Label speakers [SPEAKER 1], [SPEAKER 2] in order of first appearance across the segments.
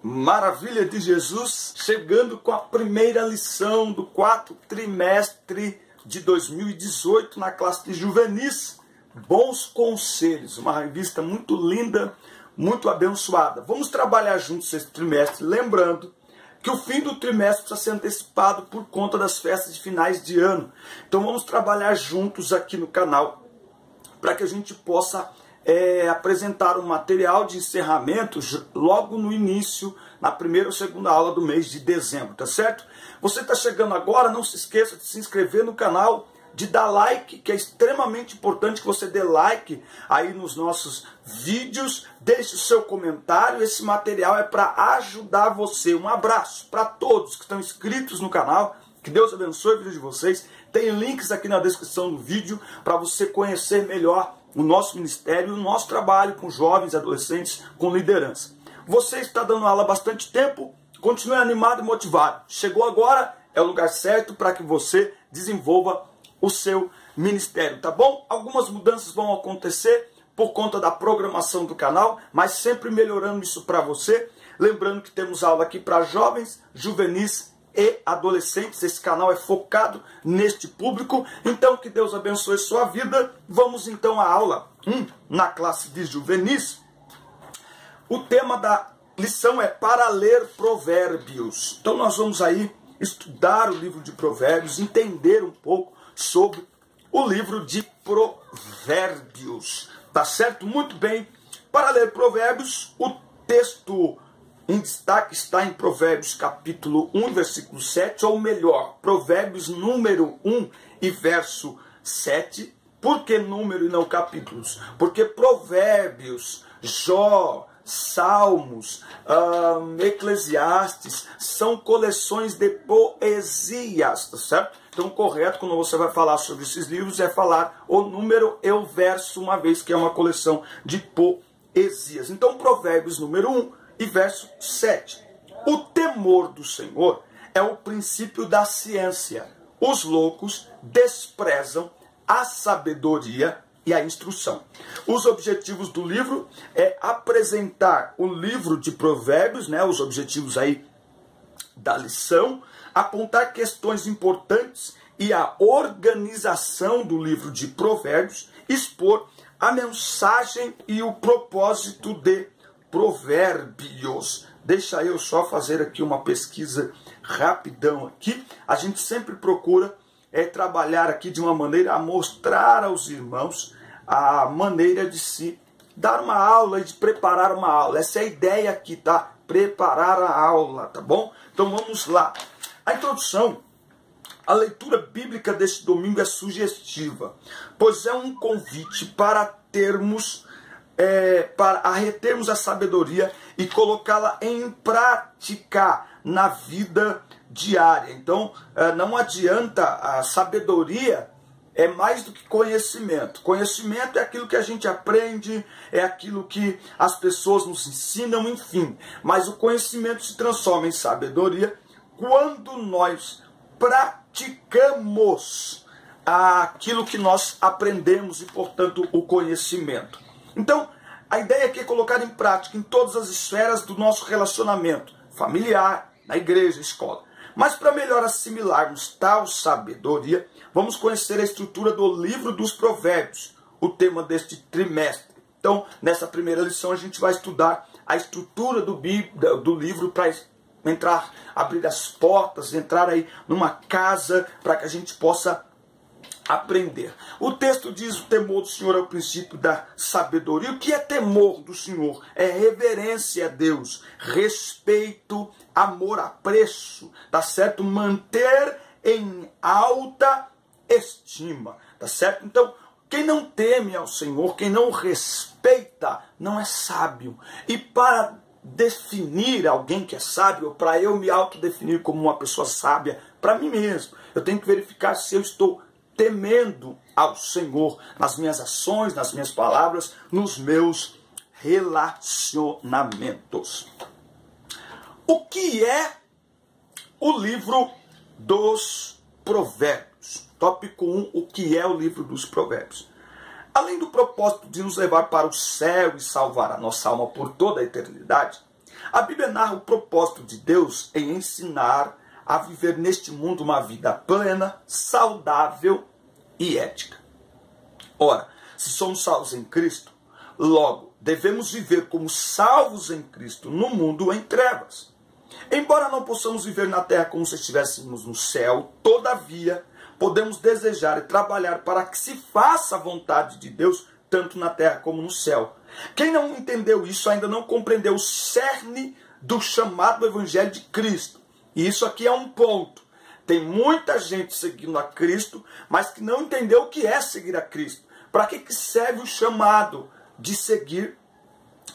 [SPEAKER 1] Maravilha de Jesus, chegando com a primeira lição do quarto trimestre de 2018 na classe de juvenis. Bons Conselhos, uma revista muito linda, muito abençoada. Vamos trabalhar juntos esse trimestre, lembrando que o fim do trimestre precisa ser antecipado por conta das festas de finais de ano. Então vamos trabalhar juntos aqui no canal para que a gente possa apresentar um material de encerramento logo no início, na primeira ou segunda aula do mês de dezembro, tá certo? Você está chegando agora, não se esqueça de se inscrever no canal, de dar like, que é extremamente importante que você dê like aí nos nossos vídeos, deixe o seu comentário, esse material é para ajudar você. Um abraço para todos que estão inscritos no canal, que Deus abençoe a vida de vocês. Tem links aqui na descrição do vídeo para você conhecer melhor o nosso ministério, o nosso trabalho com jovens, adolescentes, com liderança. Você está dando aula há bastante tempo, continue animado e motivado. Chegou agora, é o lugar certo para que você desenvolva o seu ministério, tá bom? Algumas mudanças vão acontecer por conta da programação do canal, mas sempre melhorando isso para você. Lembrando que temos aula aqui para jovens, juvenis e adolescentes. Esse canal é focado neste público. Então que Deus abençoe sua vida. Vamos então à aula 1 na classe de juvenis. O tema da lição é para ler provérbios. Então nós vamos aí estudar o livro de provérbios, entender um pouco sobre o livro de provérbios. Tá certo? Muito bem. Para ler provérbios, o texto em destaque está em Provérbios capítulo 1, versículo 7, ou melhor, Provérbios número 1 e verso 7. Por que número e não capítulos? Porque Provérbios, Jó, Salmos, Eclesiastes são coleções de poesias, tá certo? Então, o correto, quando você vai falar sobre esses livros, é falar o número e o verso, uma vez que é uma coleção de poesias. Então, Provérbios número 1 e verso 7. O temor do Senhor é o princípio da ciência. Os loucos desprezam a sabedoria e a instrução. Os objetivos do livro é apresentar o livro de provérbios, né, os objetivos aí da lição, apontar questões importantes e a organização do livro de provérbios, expor a mensagem e o propósito de provérbios. Deixa eu só fazer aqui uma pesquisa rapidão aqui. A gente sempre procura trabalhar aqui de uma maneira a mostrar aos irmãos a maneira de se dar uma aula e de preparar uma aula. Essa é a ideia aqui, tá? Preparar a aula, tá bom? Então vamos lá. A introdução, a leitura bíblica deste domingo é sugestiva, pois é um convite para termos, para arretermos a sabedoria e colocá-la em prática na vida diária. Então, não adianta, a sabedoria é mais do que conhecimento. Conhecimento é aquilo que a gente aprende, é aquilo que as pessoas nos ensinam, enfim. Mas o conhecimento se transforma em sabedoria quando nós praticamos aquilo que nós aprendemos e, portanto, o conhecimento. Então, a ideia aqui é colocar em prática em todas as esferas do nosso relacionamento familiar, na igreja, escola. Mas para melhor assimilarmos tal sabedoria, vamos conhecer a estrutura do livro dos provérbios, o tema deste trimestre. Então, nessa primeira lição, a gente vai estudar a estrutura do livro para entrar, abrir as portas, entrar aí numa casa para que a gente possa aprender. O texto diz: o temor do Senhor é o princípio da sabedoria. O que é temor do Senhor? É reverência a Deus, respeito, amor, apreço, tá certo? Manter em alta estima, tá certo? Então, quem não teme ao Senhor, quem não respeita, não é sábio. E para definir alguém que é sábio, para eu me autodefinir como uma pessoa sábia, para mim mesmo, eu tenho que verificar se eu estou temendo ao Senhor nas minhas ações, nas minhas palavras, nos meus relacionamentos. O que é o livro dos provérbios? Tópico 1, o que é o livro dos provérbios? Além do propósito de nos levar para o céu e salvar a nossa alma por toda a eternidade, A Bíblia narra o propósito de Deus em ensinar a viver neste mundo uma vida plena, saudável e ética. Ora, se somos salvos em Cristo, logo devemos viver como salvos em Cristo no mundo em trevas. Embora não possamos viver na terra como se estivéssemos no céu, todavia podemos desejar e trabalhar para que se faça a vontade de Deus, tanto na terra como no céu. Quem não entendeu isso ainda não compreendeu o cerne do chamado Evangelho de Cristo. E isso aqui é um ponto. Tem muita gente seguindo a Cristo, mas que não entendeu o que é seguir a Cristo. Para que serve o chamado de seguir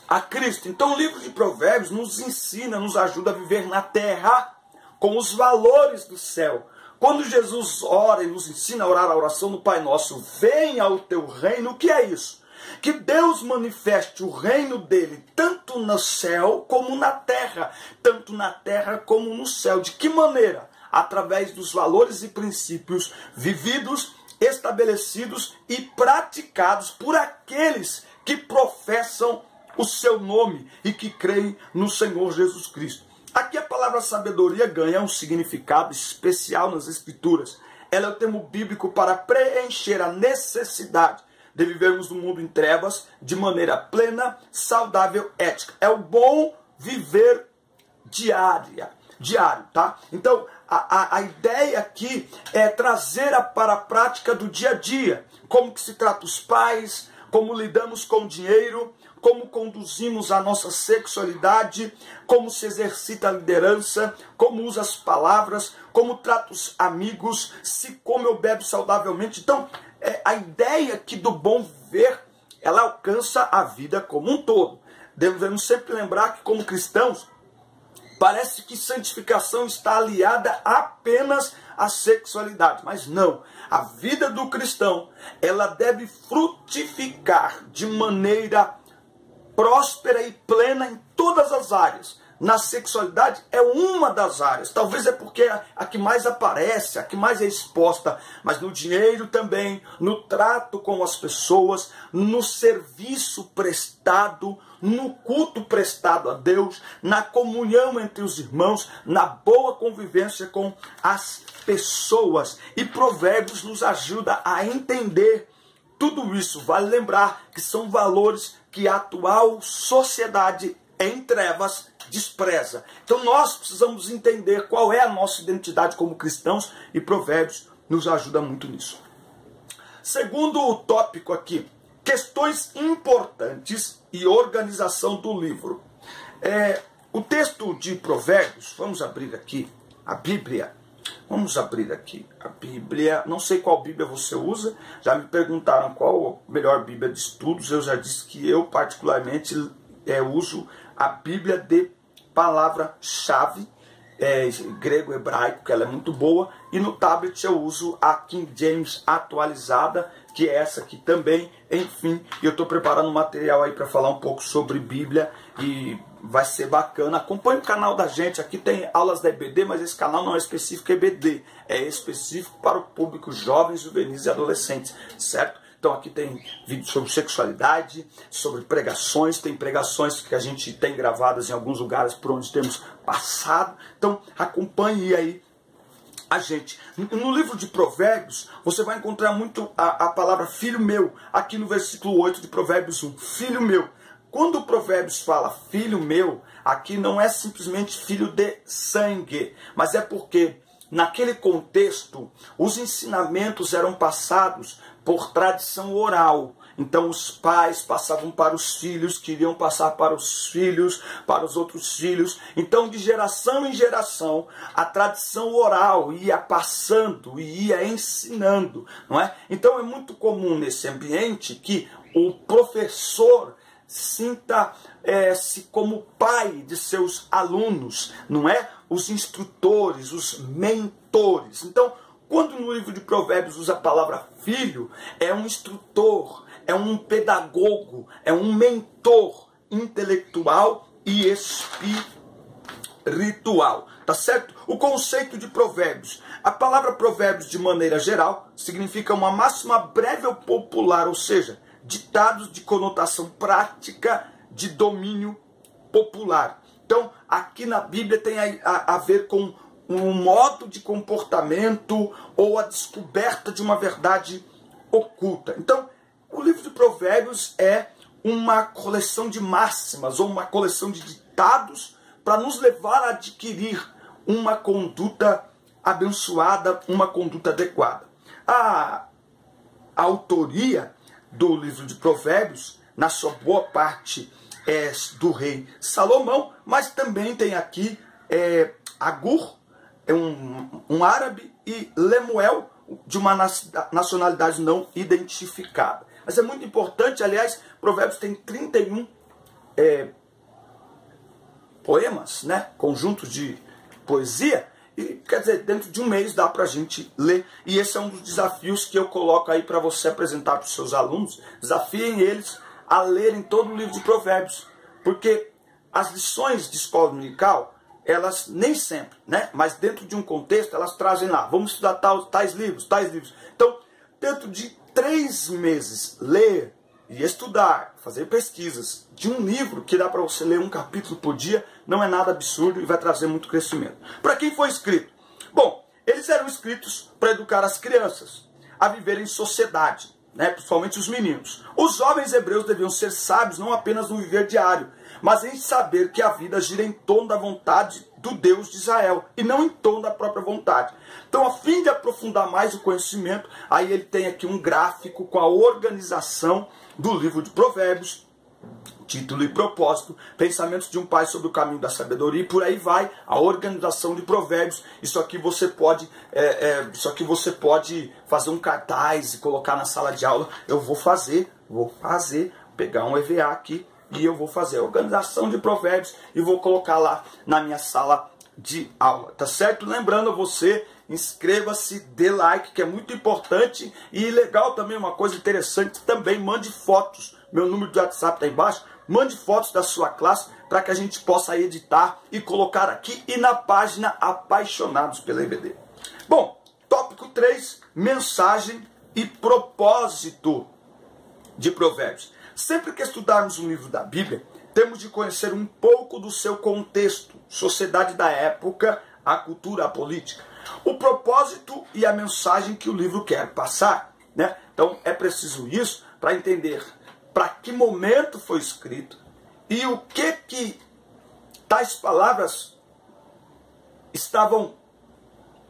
[SPEAKER 1] a Cristo? Então o livro de Provérbios nos ensina, nos ajuda a viver na terra com os valores do céu. Quando Jesus ora e nos ensina a orar a oração do Pai Nosso, venha o teu reino, o que é isso? Que Deus manifeste o reino dele tanto no céu como na terra. Tanto na terra como no céu. De que maneira? Através dos valores e princípios vividos, estabelecidos e praticados por aqueles que professam o seu nome e que creem no Senhor Jesus Cristo. Aqui a palavra sabedoria ganha um significado especial nas Escrituras. Ela é o termo bíblico para preencher a necessidade de vivermos no mundo em trevas de maneira plena, saudável, ética. É o bom viver diário, tá? Então, a ideia aqui é trazer para a prática do dia a dia. Como que se trata os pais, como lidamos com o dinheiro, como conduzimos a nossa sexualidade, como se exercita a liderança, como usa as palavras, como trata os amigos, se come ou bebe saudavelmente. Então, a ideia aqui do bom viver, ela alcança a vida como um todo. Devemos sempre lembrar que, como cristãos, parece que santificação está aliada apenas à sexualidade. Mas não. A vida do cristão, ela deve frutificar de maneira próspera e plena em todas as áreas. Na sexualidade é uma das áreas. Talvez é porque é a que mais aparece, a que mais é exposta. Mas no dinheiro também, no trato com as pessoas, no serviço prestado, no culto prestado a Deus, na comunhão entre os irmãos, na boa convivência com as pessoas. E Provérbios nos ajuda a entender tudo isso. Vale lembrar que são valores que a atual sociedade em trevas despreza. Então nós precisamos entender qual é a nossa identidade como cristãos e Provérbios nos ajuda muito nisso. Segundo o tópico aqui, questões importantes e organização do livro. O texto de Provérbios, vamos abrir aqui a Bíblia. Vamos abrir aqui a Bíblia. Não sei qual Bíblia você usa. Já me perguntaram qual a melhor Bíblia de estudos. Eu já disse que eu particularmente uso a Bíblia de palavra-chave, grego, hebraico, que ela é muito boa. E no tablet eu uso a King James atualizada, que é essa aqui também. Enfim, eu estou preparando um material aí para falar um pouco sobre Bíblia e vai ser bacana. Acompanhe o canal da gente, aqui tem aulas da EBD, mas esse canal não é específico EBD, é específico para o público jovens, juvenis e adolescentes, certo? Então aqui tem vídeos sobre sexualidade, sobre pregações, tem pregações que a gente tem gravadas em alguns lugares por onde temos passado. Então acompanhe aí a gente. No livro de Provérbios, você vai encontrar muito a palavra filho meu, aqui no versículo 8 de Provérbios 1, filho meu. Quando o Provérbios fala filho meu, aqui não é simplesmente filho de sangue, mas é porque naquele contexto os ensinamentos eram passados por tradição oral. Então os pais passavam para os filhos, queriam passar para os filhos, para os outros filhos. Então de geração em geração a tradição oral ia passando e ia ensinando, não é? Então é muito comum nesse ambiente que o professor sinta-se como pai de seus alunos, não é? Os instrutores, os mentores. Então, quando no livro de Provérbios usa a palavra filho, é um instrutor, é um pedagogo, é um mentor intelectual e espiritual. Tá certo? O conceito de Provérbios. A palavra Provérbios, de maneira geral, significa uma máxima breve ou popular, ou seja, ditados de conotação prática de domínio popular. Então, aqui na Bíblia tem a ver com um modo de comportamento ou a descoberta de uma verdade oculta. Então, o livro de Provérbios é uma coleção de máximas ou uma coleção de ditados para nos levar a adquirir uma conduta abençoada, uma conduta adequada. A autoria do livro de Provérbios, na sua boa parte, é do rei Salomão, mas também tem aqui Agur, um árabe, e Lemuel, de uma nacionalidade não identificada. Mas é muito importante, aliás, Provérbios tem 31 poemas, né? Conjuntos de poesia, e quer dizer, dentro de um mês dá para a gente ler. E esse é um dos desafios que eu coloco aí para você apresentar para os seus alunos. Desafiem eles a lerem todo o livro de Provérbios, porque as lições de escola dominical, elas nem sempre, né? Mas dentro de um contexto, elas trazem lá, vamos estudar tais livros. Então, dentro de 3 meses, ler e estudar, fazer pesquisas de um livro que dá para você ler um capítulo por dia, não é nada absurdo e vai trazer muito crescimento. Para quem foi escrito? Bom, eles eram escritos para educar as crianças a viver em sociedade, né? Principalmente os meninos. Os jovens hebreus deviam ser sábios não apenas no viver diário, mas em saber que a vida gira em torno da vontade do Deus de Israel, e não em torno da própria vontade. Então, a fim de aprofundar mais o conhecimento, aí ele tem aqui um gráfico com a organização do livro de Provérbios, título e propósito, pensamentos de um pai sobre o caminho da sabedoria, e por aí vai a organização de Provérbios. Isso aqui você pode fazer um cartaz e colocar na sala de aula. Eu vou fazer, pegar um EVA aqui, e eu vou fazer a organização de Provérbios e vou colocar lá na minha sala de aula, tá certo? Lembrando você, inscreva-se, dê like, que é muito importante. E legal também, uma coisa interessante, também mande fotos. Meu número de WhatsApp está aí embaixo. Mande fotos da sua classe para que a gente possa editar e colocar aqui e na página Apaixonados pela EBD. Bom, tópico 3, mensagem e propósito de Provérbios. Sempre que estudarmos um livro da Bíblia, temos de conhecer um pouco do seu contexto, sociedade da época, a cultura, a política, o propósito e a mensagem que o livro quer passar, né? Então é preciso isso para entender para que momento foi escrito e o que tais palavras estavam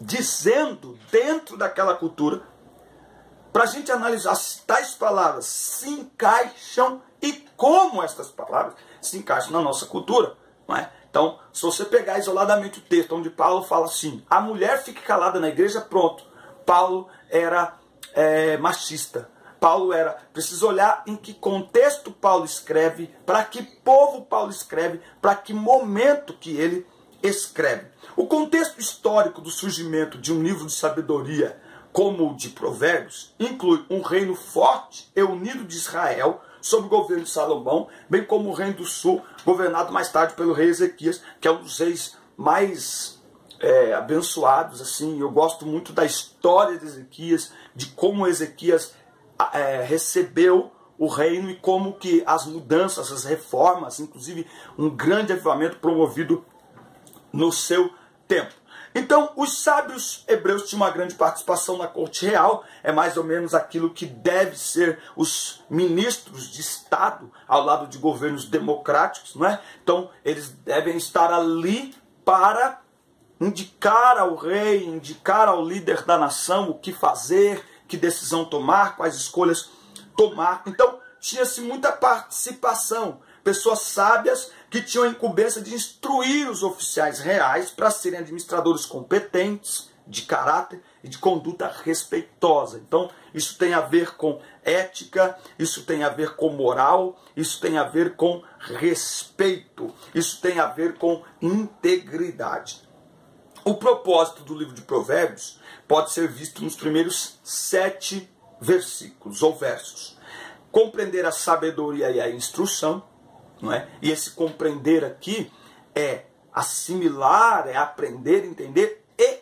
[SPEAKER 1] dizendo dentro daquela cultura, para a gente analisar se tais palavras se encaixam e como estas palavras se encaixam na nossa cultura, não é? Então, se você pegar isoladamente o texto onde Paulo fala assim, a mulher fique calada na igreja, pronto. Paulo era machista. Paulo era... Precisa olhar em que contexto Paulo escreve, para que povo Paulo escreve, para que momento que ele escreve. O contexto histórico do surgimento de um livro de sabedoria como o de Provérbios inclui um reino forte e unido de Israel, sob o governo de Salomão, bem como o reino do sul, governado mais tarde pelo rei Ezequias, que é um dos reis mais abençoados. Assim, eu gosto muito da história de Ezequias, de como Ezequias recebeu o reino e como que as mudanças, as reformas, inclusive um grande avivamento promovido no seu tempo. Então, os sábios hebreus tinham uma grande participação na corte real, é mais ou menos aquilo que deve ser os ministros de Estado ao lado de governos democráticos, não é? Então, eles devem estar ali para indicar ao rei, indicar ao líder da nação o que fazer, que decisão tomar, quais escolhas tomar. Então, tinha-se muita participação, pessoas sábias que tinham a incumbência de instruir os oficiais reais para serem administradores competentes, de caráter e de conduta respeitosa. Então, isso tem a ver com ética, isso tem a ver com moral, isso tem a ver com respeito, isso tem a ver com integridade. O propósito do livro de Provérbios pode ser visto nos primeiros 7 versículos ou versos. Compreender a sabedoria e a instrução, não é? E esse compreender aqui é assimilar, é aprender, entender e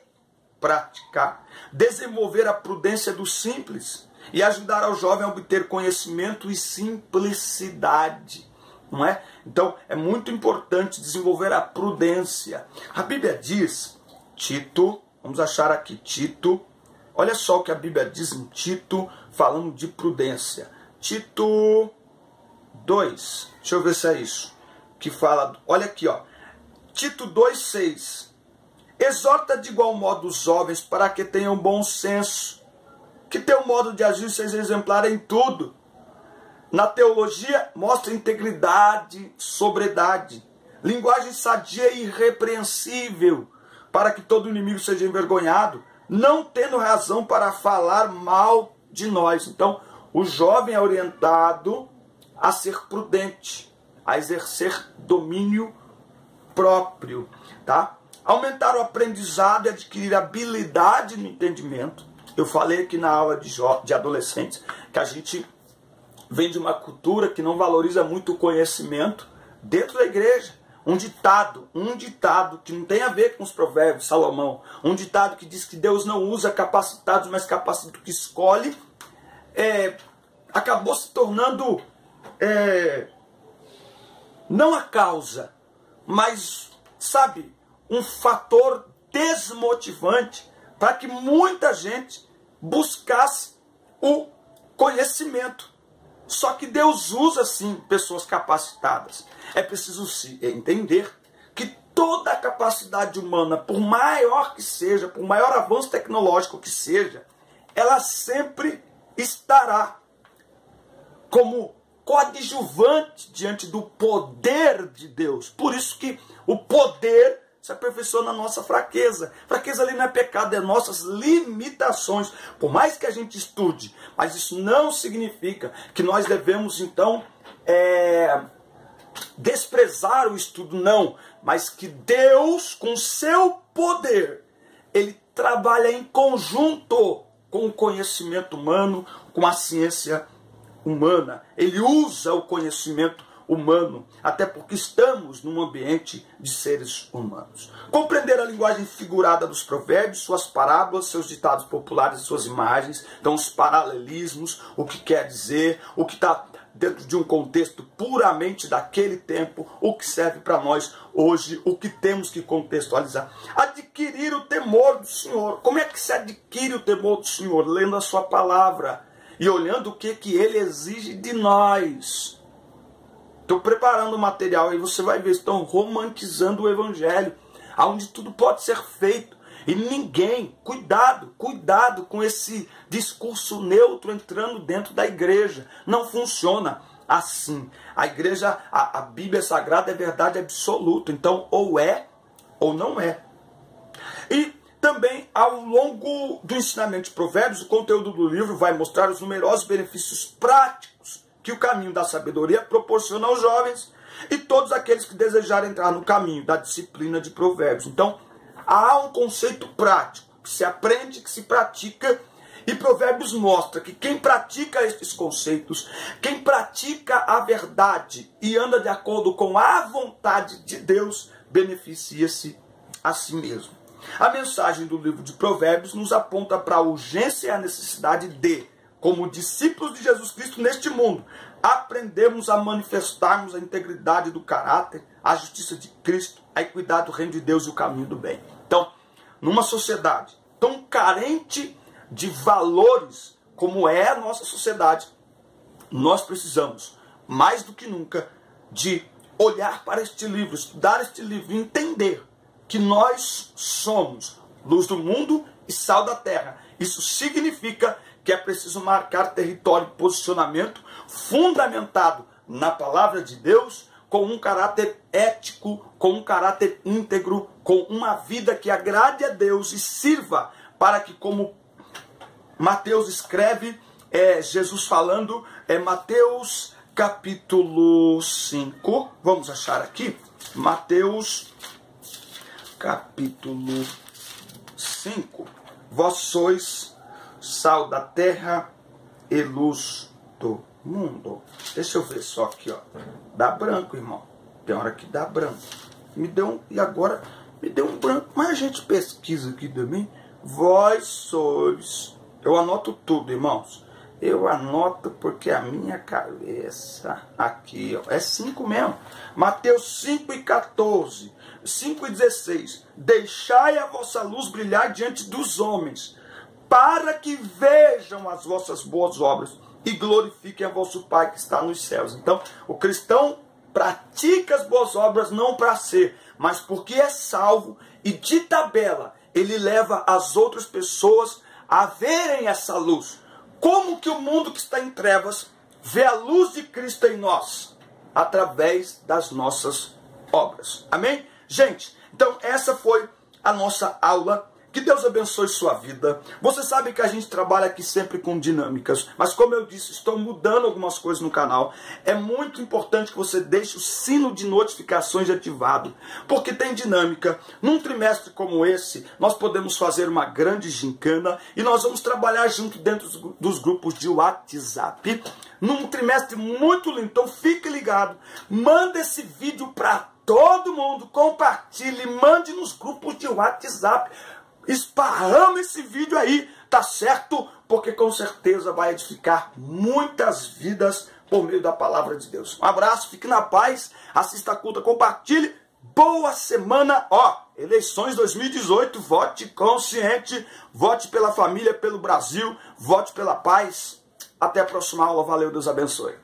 [SPEAKER 1] praticar. Desenvolver a prudência do simples e ajudar ao jovem a obter conhecimento e simplicidade. não é? Então é muito importante desenvolver a prudência. A Bíblia diz, Tito, vamos achar aqui Tito, olha só o que a Bíblia diz em Tito, falando de prudência. Tito 2, deixa eu ver se é isso, que fala, olha aqui, ó, Tito 2,6, exorta de igual modo os jovens para que tenham bom senso, que tenham modo de agir seja exemplar em tudo. Na teologia, mostra integridade, sobriedade, linguagem sadia e irrepreensível, para que todo inimigo seja envergonhado, não tendo razão para falar mal de nós. Então, o jovem é orientado a ser prudente, a exercer domínio próprio, tá? Aumentar o aprendizado e adquirir habilidade no entendimento. Eu falei aqui na aula de adolescentes que a gente vem de uma cultura que não valoriza muito o conhecimento dentro da igreja. Um ditado que não tem a ver com os provérbios, Salomão, um ditado que diz que Deus não usa capacitados, mas capacita o que escolhe, acabou se tornando não a causa, mas, sabe, um fator desmotivante para que muita gente buscasse o conhecimento. Só que Deus usa, sim, pessoas capacitadas. É preciso se entender que toda a capacidade humana, por maior que seja, por maior avanço tecnológico que seja, ela sempre estará como coadjuvante diante do poder de Deus. Por isso que o poder se aperfeiçoa na nossa fraqueza. Fraqueza ali não é pecado, é nossas limitações. Por mais que a gente estude, mas isso não significa que nós devemos, então, desprezar o estudo, não. Mas que Deus, com seu poder, Ele trabalha em conjunto com o conhecimento humano, com a ciência humana. Ele usa o conhecimento humano, até porque estamos num ambiente de seres humanos. Compreender a linguagem figurada dos provérbios, suas parábolas, seus ditados populares, suas imagens, então os paralelismos, o que quer dizer, o que está dentro de um contexto puramente daquele tempo, o que serve para nós hoje, o que temos que contextualizar. Adquirir o temor do Senhor. Como é que se adquire o temor do Senhor? Lendo a sua palavra e olhando o que Ele exige de nós. Estou preparando o material e você vai ver, estão romantizando o Evangelho, onde tudo pode ser feito. E ninguém, cuidado com esse discurso neutro entrando dentro da igreja. Não funciona assim. A igreja, a Bíblia Sagrada é verdade absoluta. Então, ou é ou não é. E também, ao longo do ensinamento de Provérbios, o conteúdo do livro vai mostrar os numerosos benefícios práticos que o caminho da sabedoria proporciona aos jovens e todos aqueles que desejarem entrar no caminho da disciplina de Provérbios. Então, há um conceito prático, que se aprende, que se pratica, e Provérbios mostra que quem pratica esses conceitos, quem pratica a verdade e anda de acordo com a vontade de Deus, beneficia-se a si mesmo. A mensagem do livro de Provérbios nos aponta para a urgência e a necessidade de, como discípulos de Jesus Cristo neste mundo, aprendemos a manifestarmos a integridade do caráter, a justiça de Cristo, a equidade do reino de Deus e o caminho do bem. Então, numa sociedade tão carente de valores como é a nossa sociedade, nós precisamos, mais do que nunca, de olhar para este livro, estudar este livro e entender que nós somos luz do mundo e sal da terra. Isso significa que é preciso marcar território e posicionamento fundamentado na palavra de Deus, com um caráter ético, com um caráter íntegro, com uma vida que agrade a Deus e sirva para que, como Mateus escreve, Jesus falando, Mateus capítulo 5, vamos achar aqui, Mateus capítulo 5, vós sois sal da terra e luz do mundo. Deixa eu ver só aqui, ó. Dá branco, irmão. Tem hora que dá branco. E agora me deu um branco. Mas a gente pesquisa aqui também. Vós sois. Eu anoto tudo, irmãos. Eu anoto porque a minha cabeça aqui, ó, é 5 mesmo. Mateus 5:14, 5:16. Deixai a vossa luz brilhar diante dos homens, para que vejam as vossas boas obras e glorifiquem a vosso Pai que está nos céus. Então, o cristão pratica as boas obras não para ser, mas porque é salvo, e de tabela ele leva as outras pessoas a verem essa luz. Como que o mundo que está em trevas vê a luz de Cristo em nós? Através das nossas obras. Amém? Gente, então essa foi a nossa aula. Que Deus abençoe sua vida. Você sabe que a gente trabalha aqui sempre com dinâmicas, mas como eu disse, estou mudando algumas coisas no canal. É muito importante que você deixe o sino de notificações ativado, porque tem dinâmica. Num trimestre como esse, nós podemos fazer uma grande gincana e nós vamos trabalhar junto dentro dos grupos de WhatsApp. Num trimestre muito lindo, então fique ligado. Manda esse vídeo para todo mundo, compartilhe, mande nos grupos de WhatsApp. Esparrama esse vídeo aí, tá certo? Porque com certeza vai edificar muitas vidas por meio da palavra de Deus. Um abraço, fique na paz, assista a culta, compartilhe. Boa semana, ó, eleições 2018, vote consciente, vote pela família, pelo Brasil, vote pela paz. Até a próxima aula, valeu, Deus abençoe.